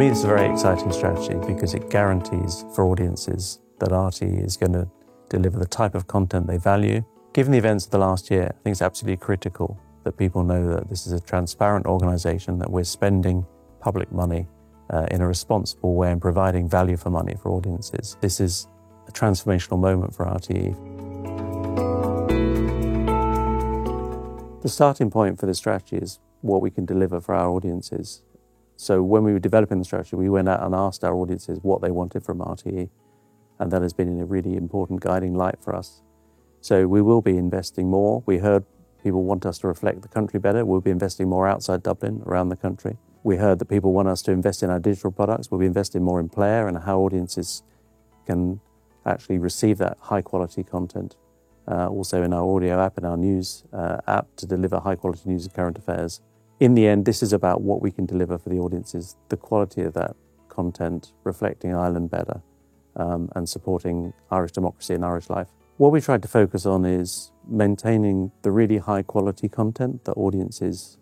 me, it's a very exciting strategy because it guarantees for audiences that RTÉ is going to deliver the type of content they value. Given the events of the last year, I think it's absolutely critical that people know that this is a transparent organisation, that we're spending public money in a responsible way and providing value for money for audiences. This is a transformational moment for RTÉ. The starting point for this strategy is what we can deliver for our audiences. So when we were developing the strategy, we went out and asked our audiences what they wanted from RTÉ, and that has been a really important guiding light for us. So we will be investing more. We heard people want us to reflect the country better. We'll be investing more outside Dublin, around the country. We heard that people want us to invest in our digital products. We'll be investing more in player and how audiences can actually receive that high quality content. Also in our audio app and our news app to deliver high quality news and current affairs. In the end, this is about what we can deliver for the audiences, the quality of that content, reflecting Ireland better and supporting Irish democracy and Irish life. What we tried to focus on is maintaining the really high quality content that audiences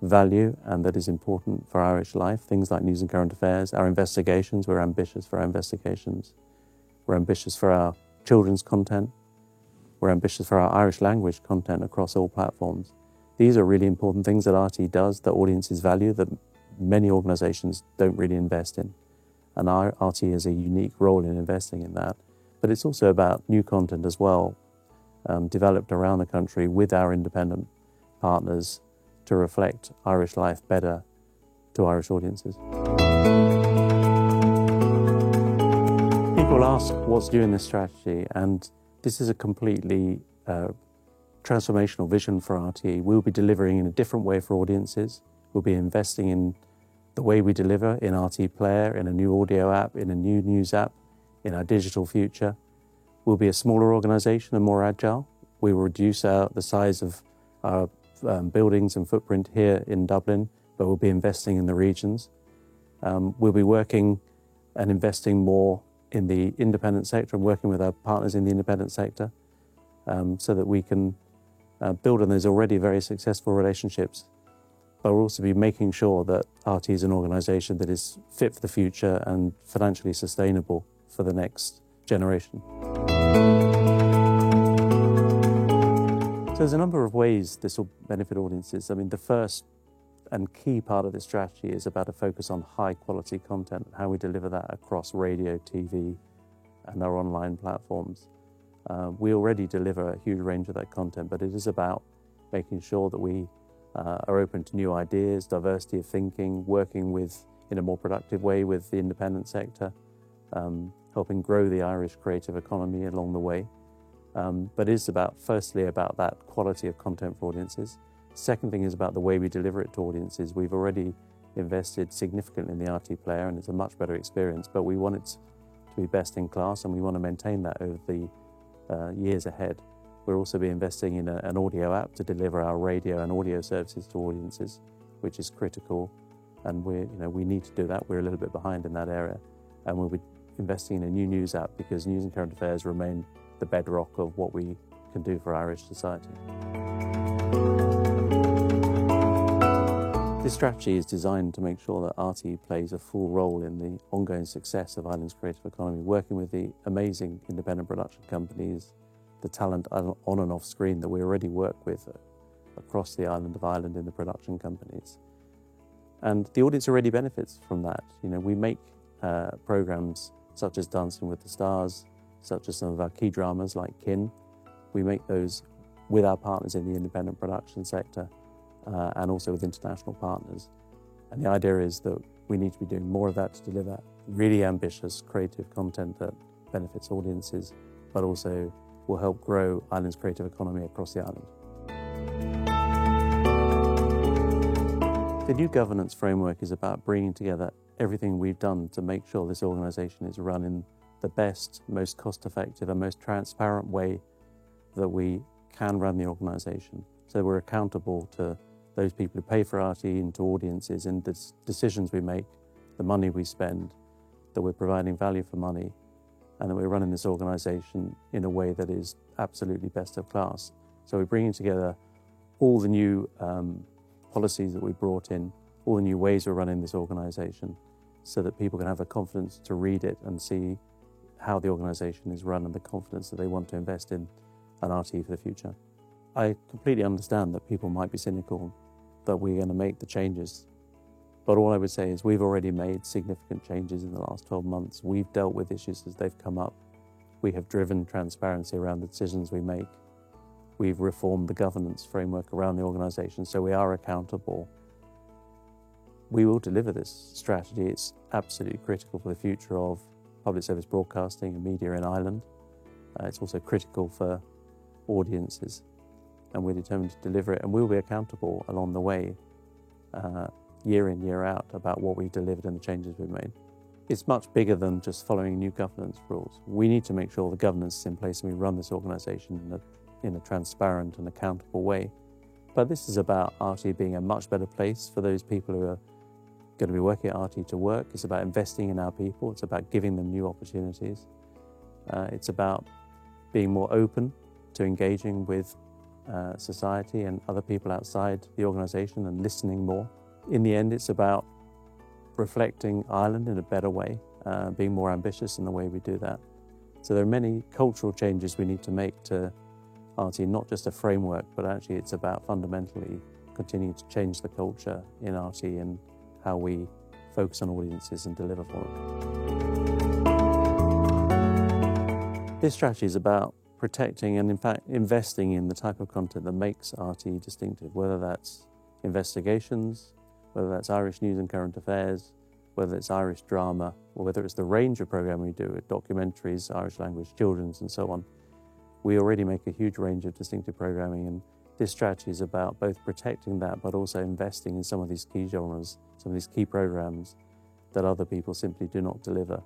value and that is important for Irish life. Things like news and current affairs, our investigations, we're ambitious for our investigations. We're ambitious for our children's content. We're ambitious for our Irish language content across all platforms. These are really important things that RTÉ does, that audiences value, that many organisations don't really invest in. And RTÉ has a unique role in investing in that. But it's also about new content as well, developed around the country with our independent partners to reflect Irish life better to Irish audiences. People ask what's new in this strategy, and this is a completely transformational vision for RTÉ. We'll be delivering in a different way for audiences. We'll be investing in the way we deliver in RTÉ Player, in a new audio app, in a new news app, in our digital future. We'll be a smaller organisation and more agile. We will reduce the size of our buildings and footprint here in Dublin, but we'll be investing in the regions. We'll be working and investing more in the independent sector and working with our partners in the independent sector so that we can build on those already very successful relationships. But we'll also be making sure that RTÉ is an organisation that is fit for the future and financially sustainable for the next generation. So there's a number of ways this will benefit audiences. I mean, the first and key part of this strategy is about a focus on high quality content and how we deliver that across radio, TV and our online platforms. We already deliver a huge range of that content, but it is about making sure that we are open to new ideas, diversity of thinking, working in a more productive way with the independent sector, helping grow the Irish creative economy along the way. But it is firstly about that quality of content for audiences. Second thing is about the way we deliver it to audiences. We've already invested significantly in the RTÉ Player and it's a much better experience, but we want it to be best in class and we want to maintain that over the years ahead. We'll also be investing in an audio app to deliver our radio and audio services to audiences, which is critical, and we need to do that. We're a little bit behind in that area, and we'll be investing in a new news app because news and current affairs remain the bedrock of what we can do for Irish society. This strategy is designed to make sure that RTÉ plays a full role in the ongoing success of Ireland's creative economy, working with the amazing independent production companies, the talent on and off screen that we already work with across the island of Ireland in the production companies. And the audience already benefits from that. We make programmes such as Dancing with the Stars, such as some of our key dramas like Kin. We make those with our partners in the independent production sector and also with international partners. And the idea is that we need to be doing more of that to deliver really ambitious creative content that benefits audiences, but also will help grow Ireland's creative economy across the island. The new governance framework is about bringing together everything we've done to make sure this organisation is run in the best, most cost-effective and most transparent way that we can run the organisation. So we're accountable to those people who pay for RTÉ and to audiences in the decisions we make, the money we spend, that we're providing value for money, and that we're running this organisation in a way that is absolutely best of class. So we're bringing together all the new policies that we brought in, all the new ways we're running this organisation, so that people can have the confidence to read it and see how the organisation is run and the confidence that they want to invest in an RTÉ for the future. I completely understand that people might be cynical that we're going to make the changes, but all I would say is we've already made significant changes in the last 12 months. We've dealt with issues as they've come up. We have driven transparency around the decisions we make. We've reformed the governance framework around the organisation, so we are accountable. We will deliver this strategy. It's absolutely critical for the future of public service broadcasting and media in Ireland. It's also critical for audiences, and we're determined to deliver it, and we'll be accountable along the way, year in, year out, about what we've delivered and the changes we've made. It's much bigger than just following new governance rules. We need to make sure the governance is in place and we run this organisation in a transparent and accountable way. But this is about RTÉ being a much better place for those people who are going to be working at RTÉ to work. It's about investing in our people. It's about giving them new opportunities. It's about being more open to engaging with society and other people outside the organisation and listening more. In the end, it's about reflecting Ireland in a better way, being more ambitious in the way we do that. So there are many cultural changes we need to make to RTÉ, not just a framework, but actually it's about fundamentally continuing to change the culture in RTÉ and how we focus on audiences and deliver for them. This strategy is about protecting and, in fact, investing in the type of content that makes RTÉ distinctive, whether that's investigations, whether that's Irish news and current affairs, whether it's Irish drama, or whether it's the range of programming we do with documentaries, Irish language, children's, and so on. We already make a huge range of distinctive programming, and this strategy is about both protecting that but also investing in some of these key genres, some of these key programs that other people simply do not deliver,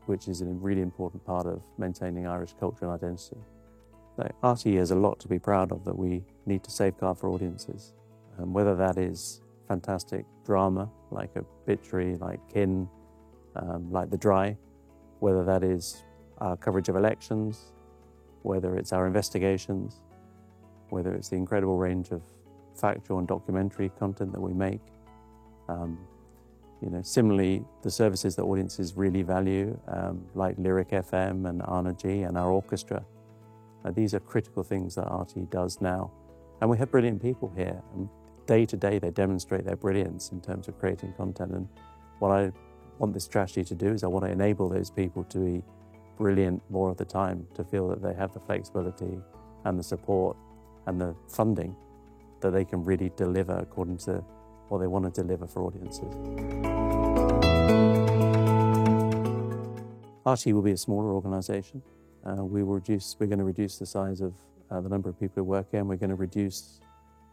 which is a really important part of maintaining Irish culture and identity. So RTÉ has a lot to be proud of that we need to safeguard for audiences, whether that is fantastic drama like Obituary, like Kin, like The Dry, whether that is our coverage of elections, whether it's our investigations, whether it's the incredible range of factual and documentary content that we make. Similarly, the services that audiences really value, like Lyric FM and Anna G and our orchestra. These are critical things that RTÉ does now. And we have brilliant people here. And day to day, they demonstrate their brilliance in terms of creating content. And what I want this strategy to do is I want to enable those people to be brilliant more of the time, to feel that they have the flexibility and the support and the funding that they can really deliver according to what they want to deliver for audiences. RTÉ will be a smaller organisation. We're going to reduce the size of the number of people who work here, and we're going to reduce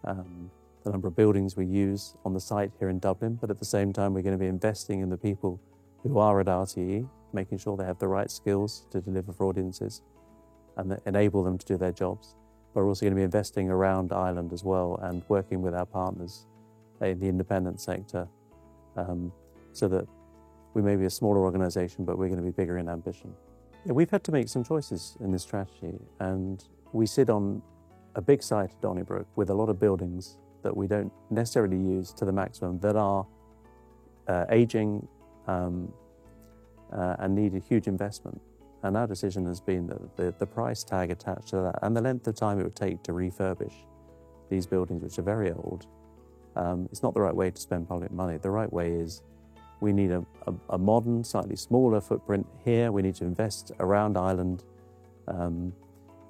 the number of buildings we use on the site here in Dublin, but at the same time we're going to be investing in the people who are at RTÉ, making sure they have the right skills to deliver for audiences and that enable them to do their jobs. But we're also going to be investing around Ireland as well and working with our partners in the independent sector so that we may be a smaller organisation, but we're going to be bigger in ambition. Yeah, we've had to make some choices in this strategy, and we sit on a big site at Donnybrook with a lot of buildings that we don't necessarily use to the maximum, that are ageing and need a huge investment. And our decision has been that the price tag attached to that and the length of time it would take to refurbish these buildings, which are very old, it's not the right way to spend public money. The right way is we need a modern, slightly smaller footprint here. We need to invest around Ireland, and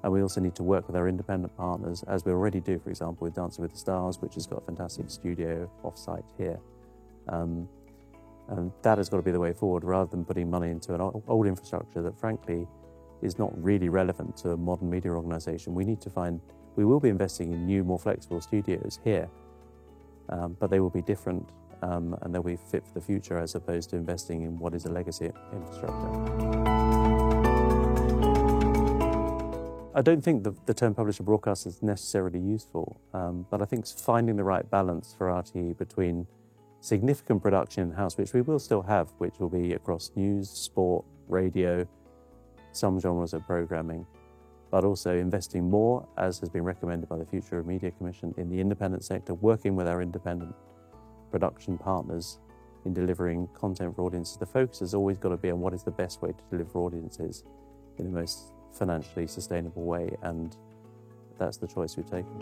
we also need to work with our independent partners, as we already do, for example, with Dancing with the Stars, which has got a fantastic studio off-site here. And that has got to be the way forward, rather than putting money into an old infrastructure that, frankly, is not really relevant to a modern media organisation. We will be investing in new, more flexible studios here, but they will be different and they'll be fit for the future, as opposed to investing in what is a legacy infrastructure. I don't think the term publisher broadcaster is necessarily useful, but I think it's finding the right balance for RTÉ between significant production in-house, which we will still have, which will be across news, sport, radio, some genres of programming, but also investing more, as has been recommended by the Future of Media Commission, in the independent sector, working with our independent production partners in delivering content for audiences, the focus has always got to be on what is the best way to deliver audiences in the most financially sustainable way, and that's the choice we've taken.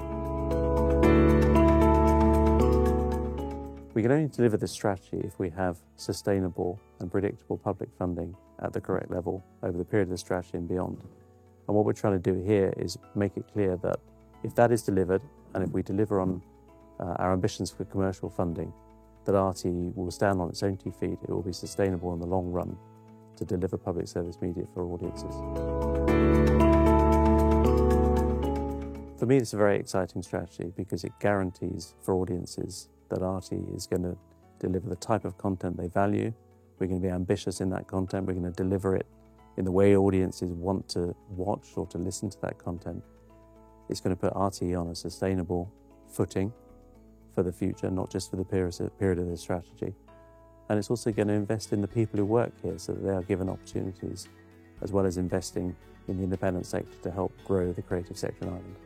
We can only deliver this strategy if we have sustainable and predictable public funding at the correct level over the period of the strategy and beyond. And what we're trying to do here is make it clear that if that is delivered, and if we deliver on our ambitions for commercial funding, that RTÉ will stand on its own 2 feet. It will be sustainable in the long run to deliver public service media for audiences. For me, it's a very exciting strategy because it guarantees for audiences that RTÉ is going to deliver the type of content they value. We're going to be ambitious in that content. We're going to deliver it in the way audiences want to watch or to listen to that content. It's going to put RTÉ on a sustainable footing for the future, not just for the period of the strategy. And it's also going to invest in the people who work here so that they are given opportunities, as well as investing in the independent sector to help grow the creative sector in Ireland.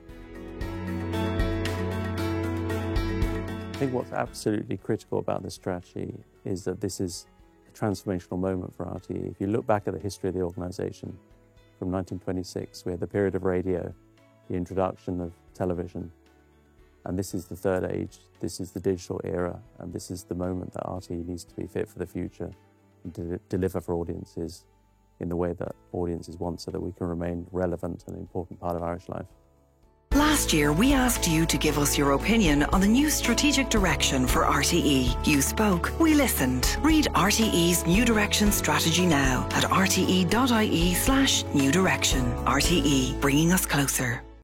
I think what's absolutely critical about this strategy is that this is a transformational moment for RTÉ. If you look back at the history of the organisation, from 1926, we had the period of radio, the introduction of television, and this is the third age, this is the digital era, and this is the moment that RTÉ needs to be fit for the future and deliver for audiences in the way that audiences want so that we can remain relevant and an important part of Irish life. Last year, we asked you to give us your opinion on the new strategic direction for RTÉ. You spoke, we listened. Read RTÉ's New Direction strategy now at rte.ie/new direction. RTÉ, bringing us closer.